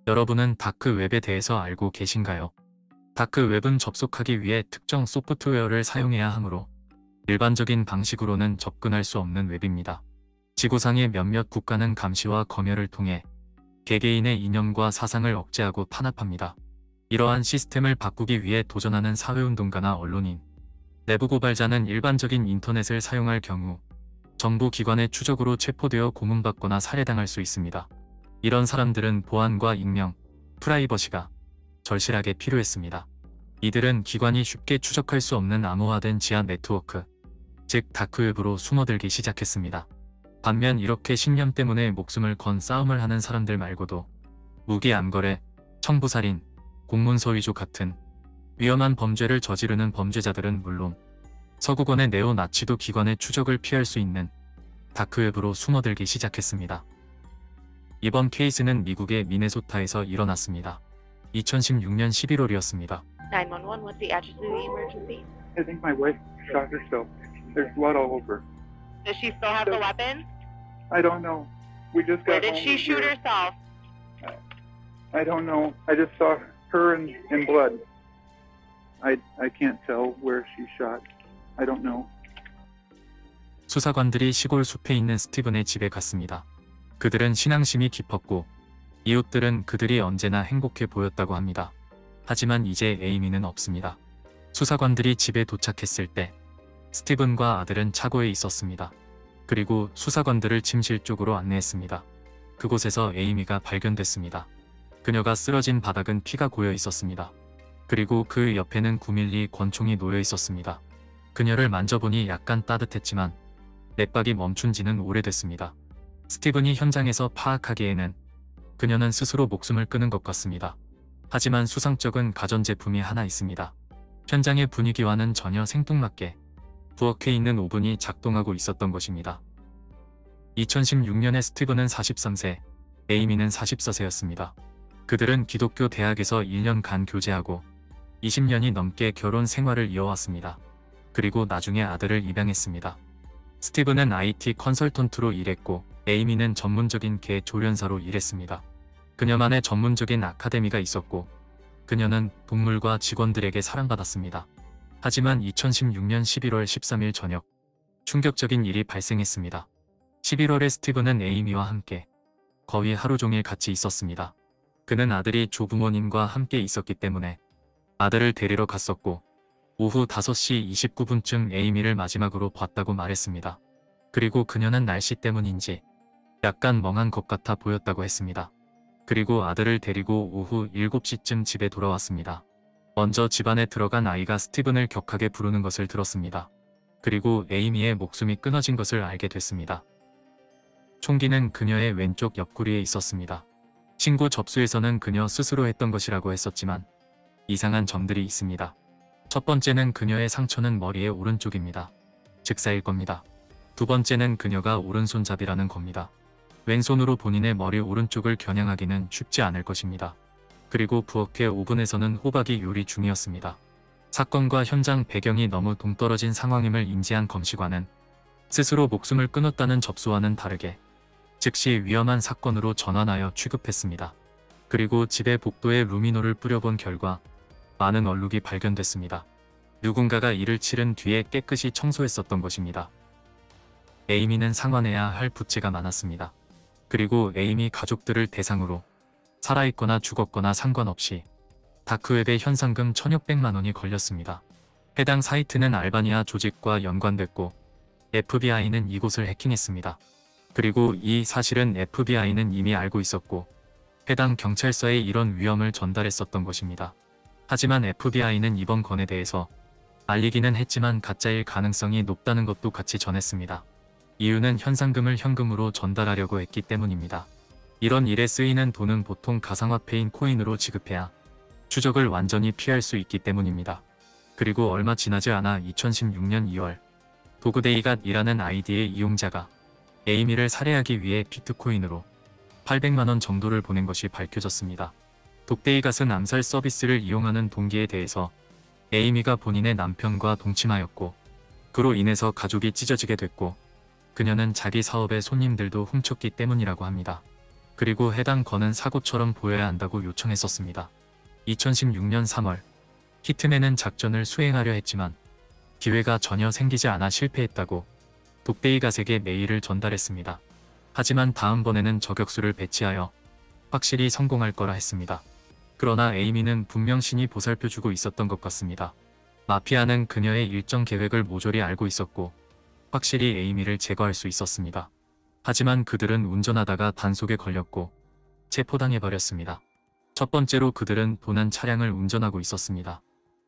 여러분은 다크웹에 대해서 알고 계신가요? 다크웹은 접속하기 위해 특정 소프트웨어를 사용해야 하므로 일반적인 방식으로는 접근할 수 없는 웹입니다. 지구상의 몇몇 국가는 감시와 검열을 통해 개개인의 이념과 사상을 억제하고 탄압합니다. 이러한 시스템을 바꾸기 위해 도전하는 사회운동가나 언론인, 내부 고발자는 일반적인 인터넷을 사용할 경우 정부 기관의 추적으로 체포되어 고문받거나 살해당할 수 있습니다. 이런 사람들은 보안과 익명, 프라이버시가 절실하게 필요했습니다. 이들은 기관이 쉽게 추적할 수 없는 암호화된 지하 네트워크, 즉 다크웹으로 숨어들기 시작했습니다. 반면 이렇게 신념 때문에 목숨을 건 싸움을 하는 사람들 말고도 무기 암거래, 청부살인, 공문서 위조 같은 위험한 범죄를 저지르는 범죄자들은 물론 서구권의 네오나치도 기관의 추적을 피할 수 있는 다크웹으로 숨어들기 시작했습니다. 이번 케이스는 미국의 미네소타에서 일어났습니다. 2016년 11월이었습니다. 911, what's the address of the emergency? I think my wife shot herself. There's blood all over. Does she still have the weapon? I don't know. We just Where got did home she shoot here. herself? I don't know. I just saw her in blood. I can't tell where she shot. I don't know. 수사관들이 시골 숲에 있는 스티븐의 집에 갔습니다. 그들은 신앙심이 깊었고 이웃들은 그들이 언제나 행복해 보였다고 합니다. 하지만 이제 에이미는 없습니다. 수사관들이 집에 도착했을 때 스티븐과 아들은 차고에 있었습니다. 그리고 수사관들을 침실 쪽으로 안내했습니다. 그곳에서 에이미가 발견됐습니다. 그녀가 쓰러진 바닥은 피가 고여 있었습니다. 그리고 그 옆에는 9mm 권총이 놓여 있었습니다. 그녀를 만져보니 약간 따뜻했지만 넷박이 멈춘 지는 오래됐습니다. 스티븐이 현장에서 파악하기에는 그녀는 스스로 목숨을 끊은 것 같습니다. 하지만 수상쩍은 가전제품이 하나 있습니다. 현장의 분위기와는 전혀 생뚱맞게 부엌에 있는 오븐이 작동하고 있었던 것입니다. 2016년에 스티븐은 43세, 에이미는 44세였습니다. 그들은 기독교 대학에서 1년간 교제하고 20년이 넘게 결혼 생활을 이어왔습니다. 그리고 나중에 아들을 입양했습니다. 스티븐은 IT 컨설턴트로 일했고 에이미는 전문적인 개 조련사로 일했습니다. 그녀만의 전문적인 아카데미가 있었고 그녀는 동물과 직원들에게 사랑받았습니다. 하지만 2016년 11월 13일 저녁 충격적인 일이 발생했습니다. 11월에 스티븐은 에이미와 함께 거의 하루 종일 같이 있었습니다. 그는 아들이 조부모님과 함께 있었기 때문에 아들을 데리러 갔었고 오후 5시 29분쯤 에이미를 마지막으로 봤다고 말했습니다. 그리고 그녀는 날씨 때문인지 약간 멍한 것 같아 보였다고 했습니다. 그리고 아들을 데리고 오후 7시쯤 집에 돌아왔습니다. 먼저 집안에 들어간 아이가 스티븐을 격하게 부르는 것을 들었습니다. 그리고 에이미의 목숨이 끊어진 것을 알게 됐습니다. 총기는 그녀의 왼쪽 옆구리에 있었습니다. 신고 접수에서는 그녀 스스로 했던 것이라고 했었지만 이상한 점들이 있습니다. 첫 번째는 그녀의 상처는 머리의 오른쪽입니다. 즉사일 겁니다. 두 번째는 그녀가 오른손잡이라는 겁니다. 왼손으로 본인의 머리 오른쪽을 겨냥하기는 쉽지 않을 것입니다. 그리고 부엌의 오븐에서는 호박이 요리 중이었습니다. 사건과 현장 배경이 너무 동떨어진 상황임을 인지한 검시관은 스스로 목숨을 끊었다는 접수와는 다르게 즉시 위험한 사건으로 전환하여 취급했습니다. 그리고 집의 복도에 루미노를 뿌려본 결과 많은 얼룩이 발견됐습니다. 누군가가 이를 치른 뒤에 깨끗이 청소했었던 것입니다. 에이미는 상환해야 할 부채가 많았습니다. 그리고 에이미 가족들을 대상으로 살아있거나 죽었거나 상관없이 다크웹에 현상금 1,600만 원이 걸렸습니다. 해당 사이트는 알바니아 조직과 연관됐고 FBI는 이곳을 해킹했습니다. 그리고 이 사실은 FBI는 이미 알고 있었고 해당 경찰서에 이런 위험을 전달했었던 것입니다. 하지만 FBI는 이번 건에 대해서 알리기는 했지만 가짜일 가능성이 높다는 것도 같이 전했습니다. 이유는 현상금을 현금으로 전달하려고 했기 때문입니다. 이런 일에 쓰이는 돈은 보통 가상화폐인 코인으로 지급해야 추적을 완전히 피할 수 있기 때문입니다. 그리고 얼마 지나지 않아 2016년 2월 도그데이갓이라는 아이디의 이용자가 에이미를 살해하기 위해 비트코인으로 800만 원 정도를 보낸 것이 밝혀졌습니다. 독데이갓은 암살 서비스를 이용하는 동기에 대해서 에이미가 본인의 남편과 동침하였고 그로 인해서 가족이 찢어지게 됐고 그녀는 자기 사업의 손님들도 훔쳤기 때문이라고 합니다. 그리고 해당 건은 사고처럼 보여야 한다고 요청했었습니다. 2016년 3월 히트맨은 작전을 수행하려 했지만 기회가 전혀 생기지 않아 실패했다고 독대이 가색에 메일을 전달했습니다. 하지만 다음번에는 저격수를 배치하여 확실히 성공할 거라 했습니다. 그러나 에이미는 분명 신이 보살펴주고 있었던 것 같습니다. 마피아는 그녀의 일정 계획을 모조리 알고 있었고 확실히 에이미를 제거할 수 있었습니다. 하지만 그들은 운전하다가 단속에 걸렸고 체포당해버렸습니다. 첫 번째로 그들은 도난 차량을 운전하고 있었습니다.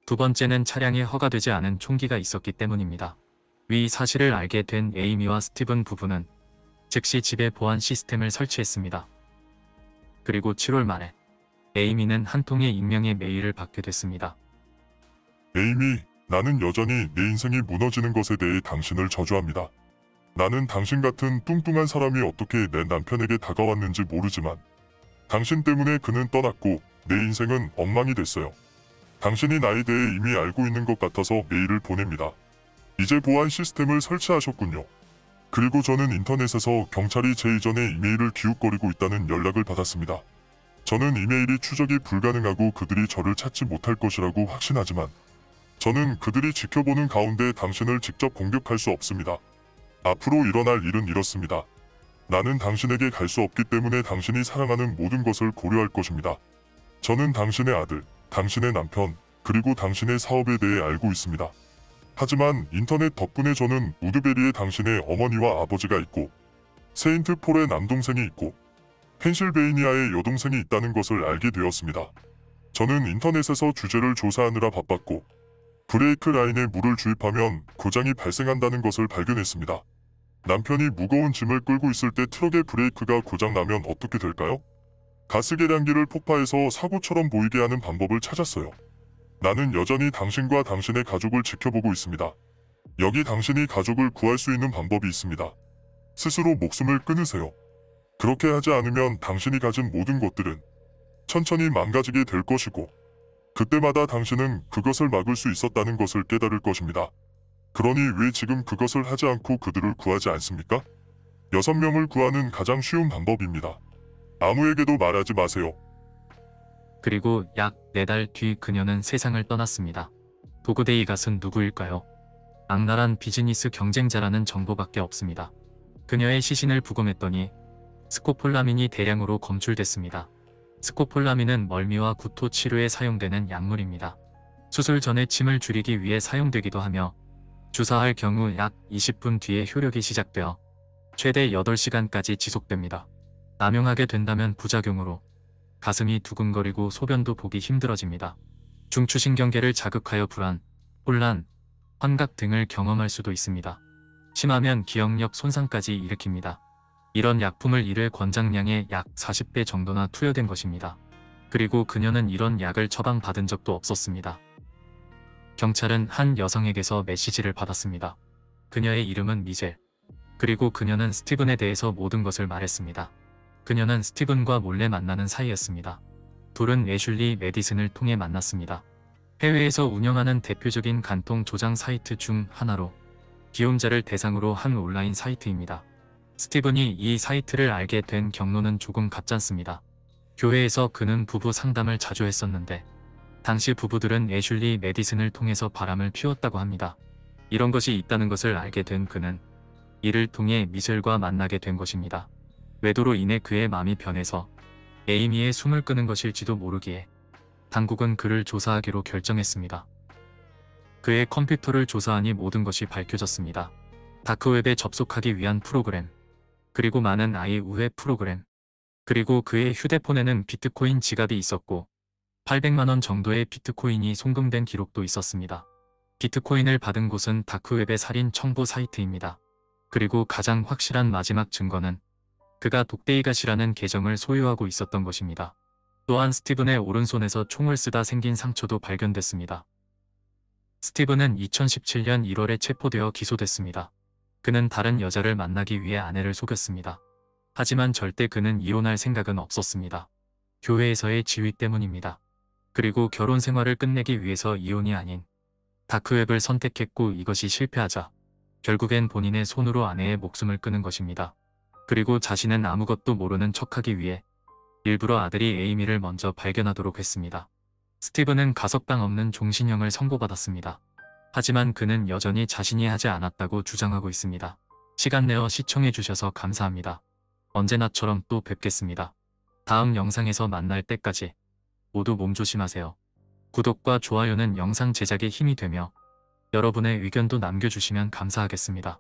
두 번째는 차량에 허가되지 않은 총기가 있었기 때문입니다. 위 사실을 알게 된 에이미와 스티븐 부부는 즉시 집에 보안 시스템을 설치했습니다. 그리고 7월 말에 에이미는 한 통의 익명의 메일을 받게 됐습니다. 에이미, 나는 여전히 내 인생이 무너지는 것에 대해 당신을 저주합니다. 나는 당신 같은 뚱뚱한 사람이 어떻게 내 남편에게 다가왔는지 모르지만 당신 때문에 그는 떠났고 내 인생은 엉망이 됐어요. 당신이 나에 대해 이미 알고 있는 것 같아서 메일을 보냅니다. 이제 보안 시스템을 설치하셨군요. 그리고 저는 인터넷에서 경찰이 제 이전에 이메일을 기웃거리고 있다는 연락을 받았습니다. 저는 이메일이 추적이 불가능하고 그들이 저를 찾지 못할 것이라고 확신하지만 저는 그들이 지켜보는 가운데 당신을 직접 공격할 수 없습니다. 앞으로 일어날 일은 이렇습니다. 나는 당신에게 갈 수 없기 때문에 당신이 사랑하는 모든 것을 고려할 것입니다. 저는 당신의 아들, 당신의 남편, 그리고 당신의 사업에 대해 알고 있습니다. 하지만 인터넷 덕분에 저는 우드베리에 당신의 어머니와 아버지가 있고 세인트 폴의 남동생이 있고 펜실베이니아의 여동생이 있다는 것을 알게 되었습니다. 저는 인터넷에서 주제를 조사하느라 바빴고 브레이크 라인에 물을 주입하면 고장이 발생한다는 것을 발견했습니다. 남편이 무거운 짐을 끌고 있을 때 트럭의 브레이크가 고장나면 어떻게 될까요? 가스 계량기를 폭파해서 사고처럼 보이게 하는 방법을 찾았어요. 나는 여전히 당신과 당신의 가족을 지켜보고 있습니다. 여기 당신이 가족을 구할 수 있는 방법이 있습니다. 스스로 목숨을 끊으세요. 그렇게 하지 않으면 당신이 가진 모든 것들은 천천히 망가지게 될 것이고 그때마다 당신은 그것을 막을 수 있었다는 것을 깨달을 것입니다. 그러니 왜 지금 그것을 하지 않고 그들을 구하지 않습니까? 6명을 구하는 가장 쉬운 방법입니다. 아무에게도 말하지 마세요. 그리고 약 4달 뒤 그녀는 세상을 떠났습니다. 도그데이 갓은 누구일까요? 악랄한 비즈니스 경쟁자라는 정보밖에 없습니다. 그녀의 시신을 부검했더니 스코폴라민이 대량으로 검출됐습니다. 스코폴라민은 멀미와 구토 치료에 사용되는 약물입니다. 수술 전에 침을 줄이기 위해 사용되기도 하며 주사할 경우 약 20분 뒤에 효력이 시작되어 최대 8시간까지 지속됩니다. 남용하게 된다면 부작용으로 가슴이 두근거리고 소변도 보기 힘들어집니다. 중추신경계를 자극하여 불안, 혼란, 환각 등을 경험할 수도 있습니다. 심하면 기억력 손상까지 일으킵니다. 이런 약품을 1회 권장량의 약 40배 정도나 투여된 것입니다. 그리고 그녀는 이런 약을 처방받은 적도 없었습니다. 경찰은 한 여성에게서 메시지를 받았습니다. 그녀의 이름은 미젤. 그리고 그녀는 스티븐에 대해서 모든 것을 말했습니다. 그녀는 스티븐과 몰래 만나는 사이였습니다. 둘은 애슐리 메디슨을 통해 만났습니다. 해외에서 운영하는 대표적인 간통 조장 사이트 중 하나로 기혼자를 대상으로 한 온라인 사이트입니다. 스티븐이 이 사이트를 알게 된 경로는 조금 가짠습니다. 교회에서 그는 부부 상담을 자주 했었는데 당시 부부들은 애슐리 메디슨을 통해서 바람을 피웠다고 합니다. 이런 것이 있다는 것을 알게 된 그는 이를 통해 미셸과 만나게 된 것입니다. 외도로 인해 그의 마음이 변해서 에이미의 숨을 끄는 것일지도 모르기에 당국은 그를 조사하기로 결정했습니다. 그의 컴퓨터를 조사하니 모든 것이 밝혀졌습니다. 다크웹에 접속하기 위한 프로그램, 그리고 많은 아이 우회 프로그램, 그리고 그의 휴대폰에는 비트코인 지갑이 있었고 800만원 정도의 비트코인이 송금된 기록도 있었습니다. 비트코인을 받은 곳은 다크웹의 살인 청부 사이트입니다. 그리고 가장 확실한 마지막 증거는 그가 독데이갓이라는 계정을 소유하고 있었던 것입니다. 또한 스티븐의 오른손에서 총을 쓰다 생긴 상처도 발견됐습니다. 스티븐은 2017년 1월에 체포되어 기소됐습니다. 그는 다른 여자를 만나기 위해 아내를 속였습니다. 하지만 절대 그는 이혼할 생각은 없었습니다. 교회에서의 지위 때문입니다. 그리고 결혼 생활을 끝내기 위해서 이혼이 아닌 다크웹을 선택했고 이것이 실패하자 결국엔 본인의 손으로 아내의 목숨을 끊은 것입니다. 그리고 자신은 아무것도 모르는 척하기 위해 일부러 아들이 에이미를 먼저 발견하도록 했습니다. 스티븐은 가석방 없는 종신형을 선고받았습니다. 하지만 그는 여전히 자신이 하지 않았다고 주장하고 있습니다. 시간 내어 시청해주셔서 감사합니다. 언제나처럼 또 뵙겠습니다. 다음 영상에서 만날 때까지 모두 몸조심하세요. 구독과 좋아요는 영상 제작에 힘이 되며 여러분의 의견도 남겨주시면 감사하겠습니다.